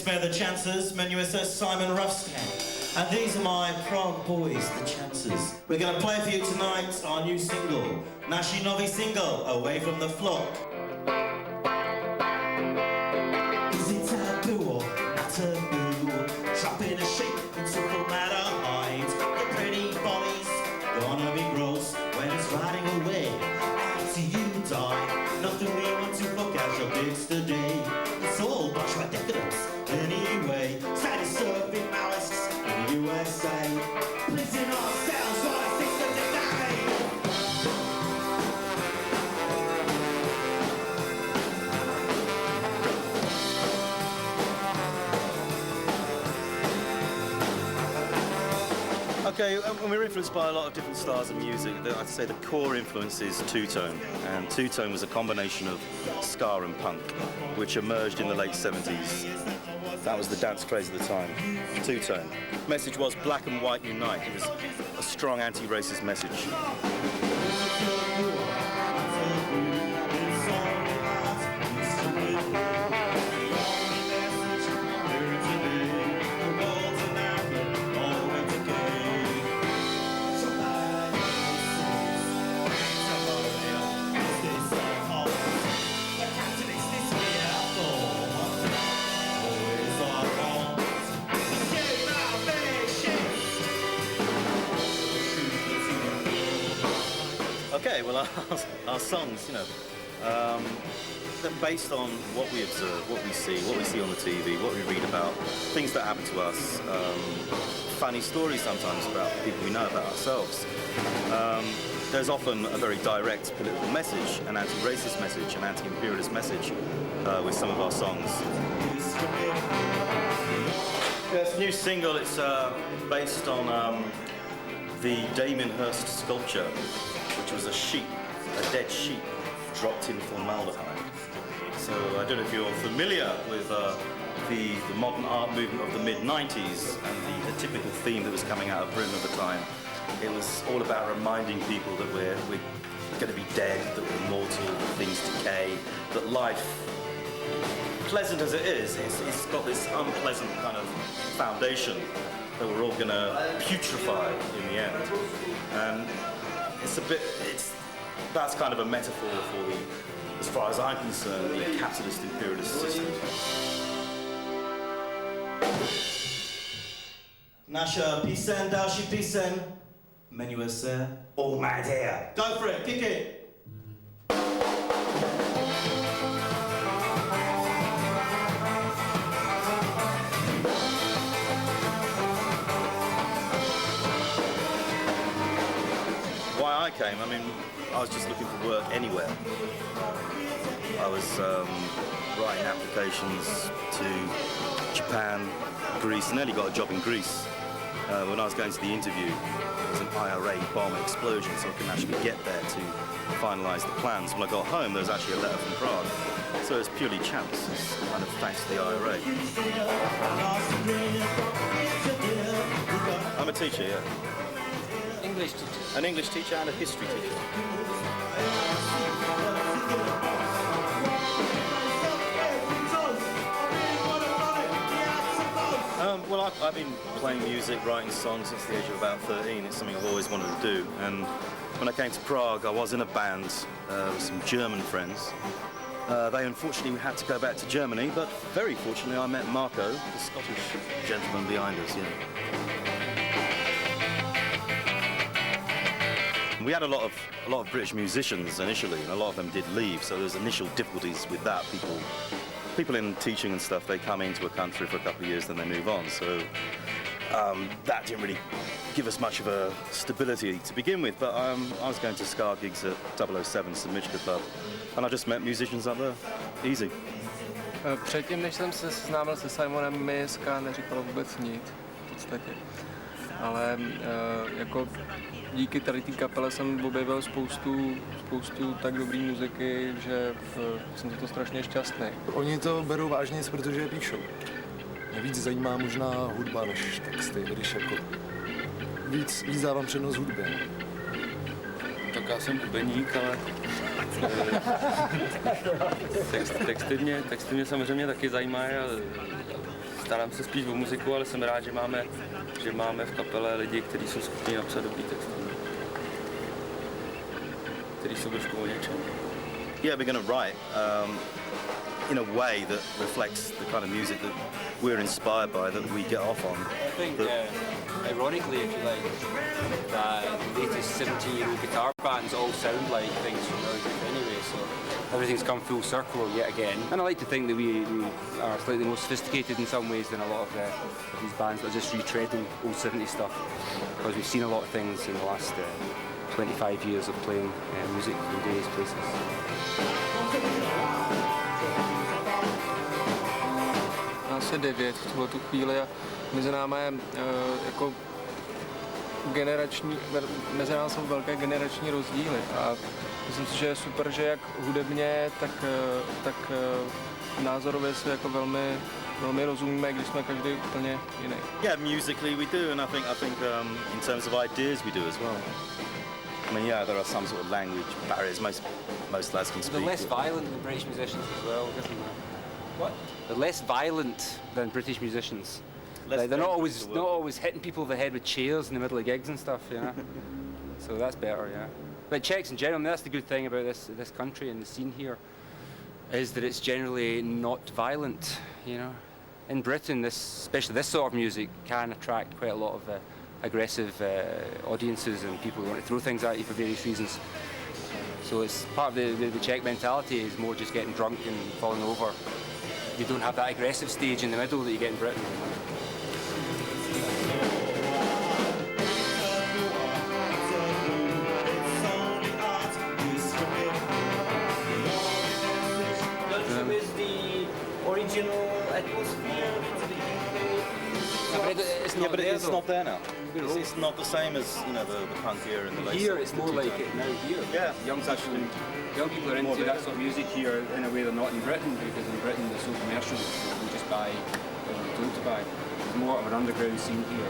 jsme The Chances, jmenuje se Simon Ruffstan. And these are my proud boys, The Chances. We're going to play for you tonight our new single, naší nový single, Away from the Flock. Is it taboo or not taboo? Trapping a sheep into the ladder height. Your pretty body's gonna be gross when it's riding away. After you die, nothing we want to look at your pics today. It's all bunch of decadence anyway. Sadly serving malice in the USA. Pleasing ourselves for a sister today. Okay, we're influenced by a lot of different styles of music. I'd say the core influence is two-tone, and two-tone was a combination of ska and punk, which emerged in the late 70s. That was the dance craze at the time. Two-tone. Message was black and white unite. It was a strong anti-racist message. Okay, well, our songs, you know, they're based on what we observe, what we see on the TV, what we read about, things that happen to us, funny stories sometimes about people we know about ourselves. There's often a very direct political message, an anti-racist message, an anti-imperialist message with some of our songs. This new single, it's based on the Damien Hirst sculpture, which was a sheep, a dead sheep, dropped in formaldehyde. So I don't know if you're familiar with the modern art movement of the mid-90s and the typical theme that was coming out of Britain at the time. It was all about reminding people that we're going to be dead, that we're mortal, that things decay, that life, pleasant as it is, it's got this unpleasant kind of foundation that we're all going to putrefy in the end. And that's kind of a metaphor for the, as far as I'm concerned, the capitalist imperialist system. Naša píseň, další píseň, jmenuje se Oh My Dear. Go for it, kick it! Why I came, I mean, I was just looking for work anywhere. I was writing applications to Japan, Greece, and nearly got a job in Greece. When I was going to the interview, there was an IRA bomb explosion, so I couldn't actually get there to finalise the plans. When I got home, there was actually a letter from Prague. So it's purely chance, it's kind of thanks to the IRA. I'm a teacher, yeah. English teacher. An English teacher and a history teacher. Well, I've been playing music, writing songs since the age of about 13. It's something I've always wanted to do. And when I came to Prague, I was in a band with some German friends. They unfortunately had to go back to Germany, but very fortunately I met Marco, the Scottish gentleman behind us. Yeah. We had a lot of British musicians initially, and a lot of them did leave. So there's initial difficulties with that. People in teaching and stuff, they come into a country for a couple of years, then they move on. So that didn't really give us much of a stability to begin with. But I was going to ska gigs at 007 St. Mitchell Club, and I just met musicians up there. Easy. Předtím, než jsem se seznámil se Simonem, mi ska neříkalo vůbec nic v podstatě. Ale jako díky tady té kapele jsem objevil spoustu tak dobrý muziky, že jsem za to strašně šťastný. Oni to berou vážně, protože je píšou. Mě víc zajímá možná hudba než texty, když jako víc dávám přednost hudbě. Tak já jsem bubeník, ale texty mě samozřejmě taky zajímají a Starám se spíš o muziku, ale jsem rád, že máme v kapele lidi, kteří jsou schopni napsat dobrý texty. Kteří jsou trošku o něčem. Yeah, we're going to write in a way that reflects the kind of music that we're inspired by, that we get off on. I think, ironically, if you like, the latest 17-year-old guitar bands all sound like things from our group anyway, so everything's come full circle yet again. And I like to think that we are slightly more sophisticated in some ways than a lot of these bands that are just retreading old 70s stuff, because we've seen a lot of things in the last 25 years of playing music in various places. Asi 9 v tuhle tu chvíli a mezi námi je jako mezi námi jsou velké generační rozdíly a myslím si, že je super, že jak hudebně, tak názorově se jako velmi rozumíme, když jsme každý úplně jiný. Yeah, musically we do, and I think in terms of ideas we do as well. I mean, yeah, there are some sort of language barriers. Most lads can speak. They're less violent than British musicians as well, isn't it? What? They're less violent than British musicians. Like, they're not always hitting people over the head with chairs in the middle of gigs and stuff, you know. So that's better, yeah. But Czechs in general, I mean, that's the good thing about this country and the scene here, is that it's generally not violent, you know. In Britain, especially this sort of music can attract quite a lot of aggressive audiences and people who want to throw things at you for various reasons. So it's part of the Czech mentality is more just getting drunk and falling over. You don't have that aggressive stage in the middle that you get in Britain. Don't you miss the original atmosphere from the UK? But it's not there now. It's not the same as, you know, the punk era and the late Here 70s, it's more the like 2000s. it now here. Yeah, Young people are into that sort of music here in a way they're not in Britain, because in Britain they're so commercial, so we just buy what we're told to buy. There's more of an underground scene here.